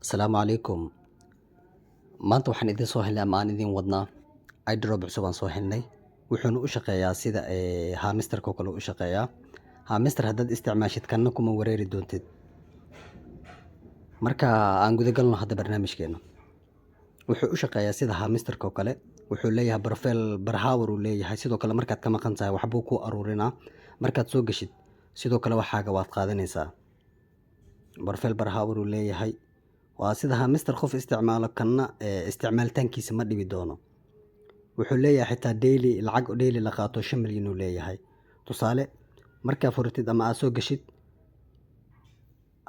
Asalaamu calaykum. Maanta waxaan idin soo helnay ama aan idin wadnaa iDrop cusub aan soo helnay. Wuxuuna u shaqeeyaa sida hamsterka oo kale u shaqeeyaa. Hamster haddaad isticmaashid kanna kuma wareeri doontid. Marka aan guda galno hadda barnaamijkeena. Wuxuu u shaqeeyaa sida hamsterka oo kale. Wuxuu leeyahay profile barhaawar uu leeyahay. Sidoo kale markaad ka maqan tahay waxbuu ku aruurinaa. Markaad soo gashid sidoo kale waxaaga waad qaadanaysaa. Profile barhaawar uu leeyahay. waa sida hamster qof isticmaalo kanna isticmaalitaankiisa ma dhibi doono. Wuxuu leeyahay xitaa lacag daily la qaato 5 milyan uu leeyahay. Tusaale markaa furatid ama aad soo gashid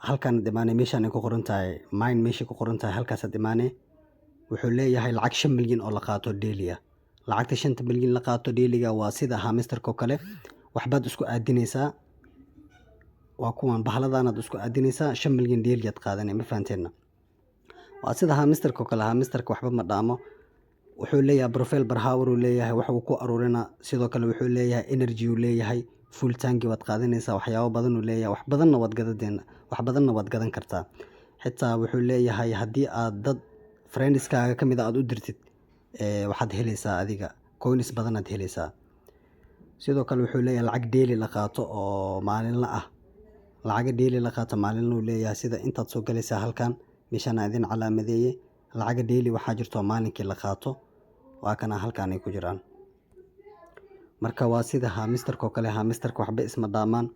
halkan dhimaanay meeshaan ay ku qoran tahay mine meesha ku qoran tahay halkaas dhimaanay. Wuxuu leeyahay lacag 5 milyan oo la qaato daily ah. Lacagta 5 milyan la qaato daily-ga waa sida hamsterka oo kale. Waxbaad isku aadinaysaa. waa kuwan bahaladaanaad isku aadinaysaa 5 milyan daily aad qaadanay ma fahanteena. waa sida hamsterka oo kale. Hamsterka waxba ma dhaamo. Wuxuu leeyahay profile barhaawar uu leeyahay wax uu ku aruurinaa. Sidoo kale wuxuu leeyahay energy uu leeyahay full tanki waad qaadanaysaa waxyaabo badan uu leeyahay. wax badanna waad gadan kartaa. Xitaa wuxuu leeyahay haddii aad dad friendskaaga ka mid ah aad u dirtid waxaad helaysaa adiga coins badan aad helaysaa. Sidoo kale wuxuu leeyahay lacag daily la qaato oo maalinle ah. Lacag daily la qaato maalinle uu leeyahay sida intaad soo galaysaa halkan meeshaan aan idin calaamadeeyay. Lacag daily waxaa jirto maalinkii la qaato. waa kana halkaan ay ku jiraan. Marka waa sida hamsterka oo kale. Hamsterka waxba isma dhaamaan.